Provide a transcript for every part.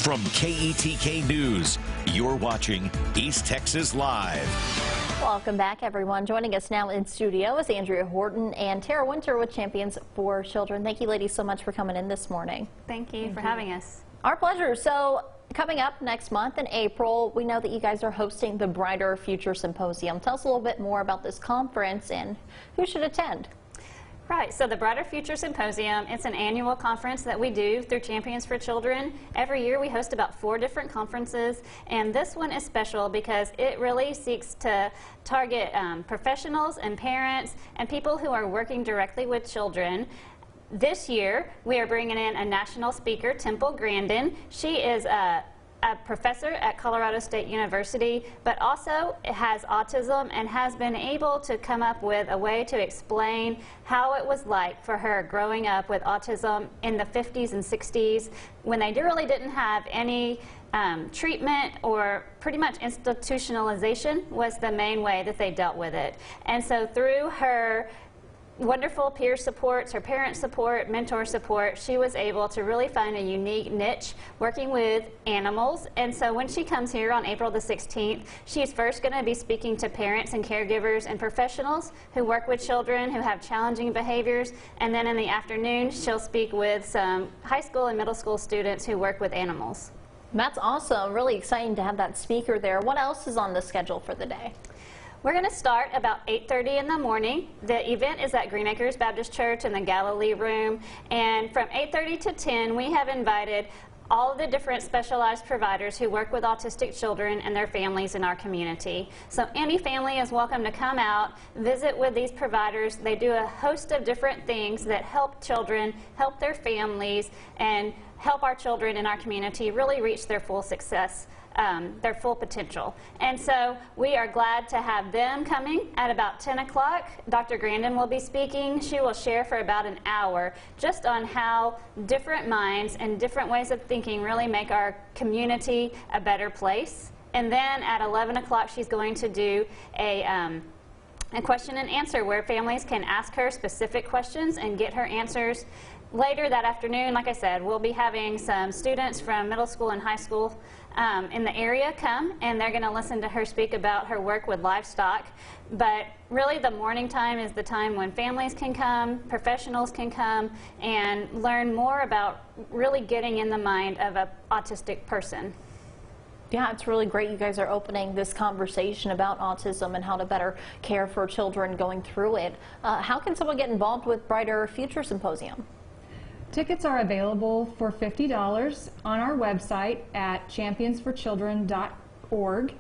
From KETK News, you're watching East Texas Live. Welcome back, everyone. Joining us now in studio is Andrea Horton and Tara Winter with Champions for Children. Thank you, ladies, so much for coming in this morning. Thank you for having us. Our pleasure. So, coming up next month in April, we know that you guys are hosting the Brighter Future Symposium. Tell us a little bit more about this conference and who should attend. Right, so the Brighter Future Symposium, it's an annual conference that we do through Champions for Children. Every year we host about 4 different conferences, and this one is special because it really seeks to target professionals and parents and people who are working directly with children. This year we are bringing in a national speaker, Grandin. She is a professor at Colorado State University, but also has autism and has been able to come up with a way to explain how it was like for her growing up with autism in the 50s and 60s when they really didn't have any treatment, or pretty much institutionalization was the main way that they dealt with it. And so through her wonderful peer supports, her parent support, mentor support, she was able to really find a unique niche working with animals. And so when she comes here on April the 16th, she's first going to be speaking to parents and caregivers and professionals who work with children who have challenging behaviors. And then in the afternoon, she'll speak with some high school and middle school students who work with animals. That's awesome. Really exciting to have that speaker there. What else is on the schedule for the day? We're going to start about 8:30 in the morning. The event is at Green Acres Baptist Church in the Galilee Room. And from 8:30 to 10, we have invited all of the different specialized providers who work with autistic children and their families in our community. So any family is welcome to come out, visit with these providers. They do a host of different things that help children, help their families, and help our children in our community really reach their full success, their full potential. And so we are glad to have them coming at about 10 o'clock. Dr. Grandin will be speaking. She will share for about an hour just on how different minds and different ways of thinking really make our community a better place. And then at 11 o'clock she's going to do a question and answer where families can ask her specific questions and get her answers. Later that afternoon, like I said, we'll be having some students from middle school and high school in the area come, and they're going to listen to her speak about her work with livestock. But really the morning time is the time when families can come, professionals can come, and learn more about really getting in the mind of an autistic person. Yeah, it's really great you guys are opening this conversation about autism and how to better care for children going through it. How can someone get involved with Brighter Future Symposium? Tickets are available for $50 on our website at championsforchildren.org,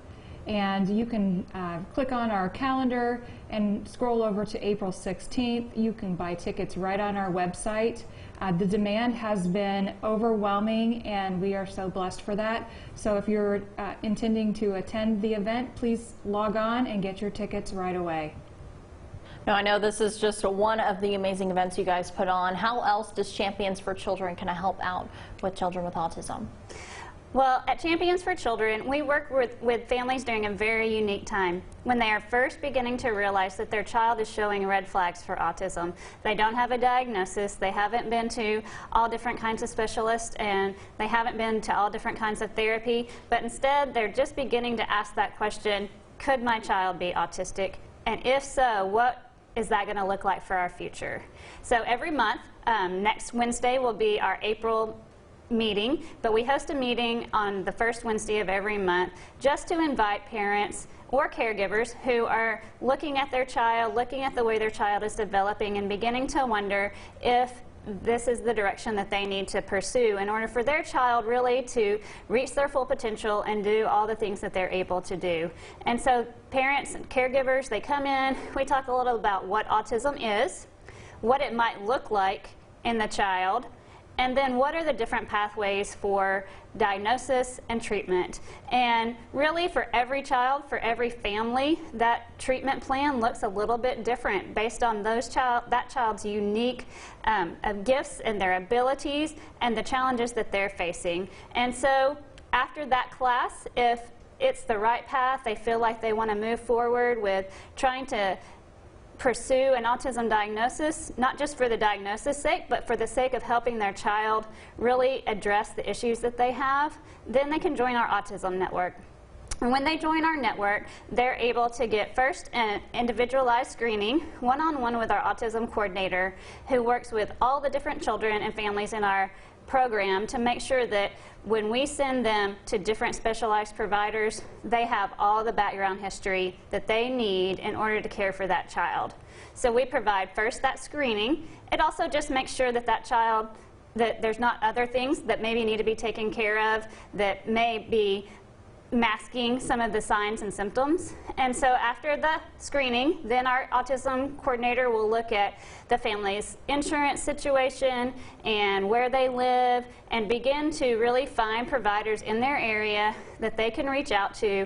and you can click on our calendar and scroll over to April 16th. You can buy tickets right on our website. The demand has been overwhelming, and we are so blessed for that. So if you're intending to attend the event, please log on and get your tickets right away. Now, I know this is just one of the amazing events you guys put on. How else does Champions for Children kind of help out with children with autism? Well, at Champions for Children, we work with families during a very unique time when they are first beginning to realize that their child is showing red flags for autism. They don't have a diagnosis, they haven't been to all different kinds of specialists, and they haven't been to all different kinds of therapy, but instead they're just beginning to ask that question, could my child be autistic? And if so, what is that going to look like for our future? So every month, next Wednesday will be our April meeting, but we host a meeting on the first Wednesday of every month just to invite parents or caregivers who are looking at their child, looking at the way their child is developing, and beginning to wonder if this is the direction that they need to pursue in order for their child really to reach their full potential and do all the things that they're able to do. And so parents and caregivers, they come in, we talk a little about what autism is, what it might look like in the child, and then what are the different pathways for diagnosis and treatment. And really for every child, for every family, that treatment plan looks a little bit different based on that child's unique gifts and their abilities and the challenges that they're facing. And so after that class, if it's the right path, they feel like they want to move forward with trying to pursue an autism diagnosis, not just for the diagnosis sake, but for the sake of helping their child really address the issues that they have, then they can join our autism network. And when they join our network, they're able to get first an individualized screening, one-on-one with our autism coordinator, who works with all the different children and families in our program to make sure that when we send them to different specialized providers, they have all the background history that they need in order to care for that child. So we provide first that screening. It also just makes sure that that child, that there's not other things that maybe need to be taken care of that may be masking some of the signs and symptoms. And so after the screening, then our autism coordinator will look at the family's insurance situation and where they live and begin to really find providers in their area that they can reach out to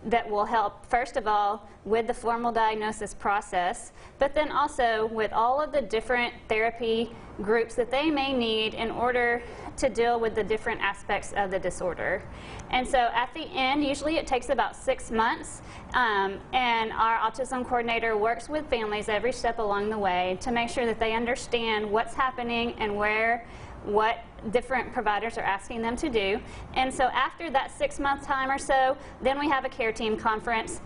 that will help, first of all, with the formal diagnosis process, but then also with all of the different therapy groups that they may need in order to deal with the different aspects of the disorder. And so at the end, usually it takes about 6 months, and our autism coordinator works with families every step along the way to make sure that they understand what's happening and what different providers are asking them to do. And so after that 6-month time or so, then we have a care team conference.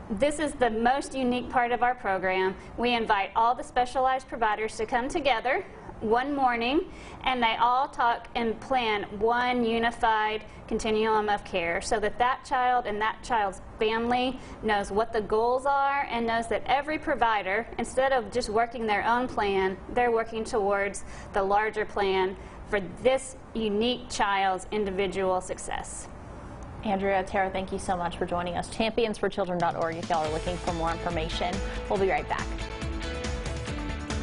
This is the most unique part of our program. We invite all the specialized providers to come together one morning, and they all talk and plan one unified continuum of care so that that child and that child's family knows what the goals are and knows that every provider, instead of just working their own plan, they're working towards the larger plan for this unique child's individual success. Andrea, Tara, thank you so much for joining us. Championsforchildren.org if y'all are looking for more information. We'll be right back.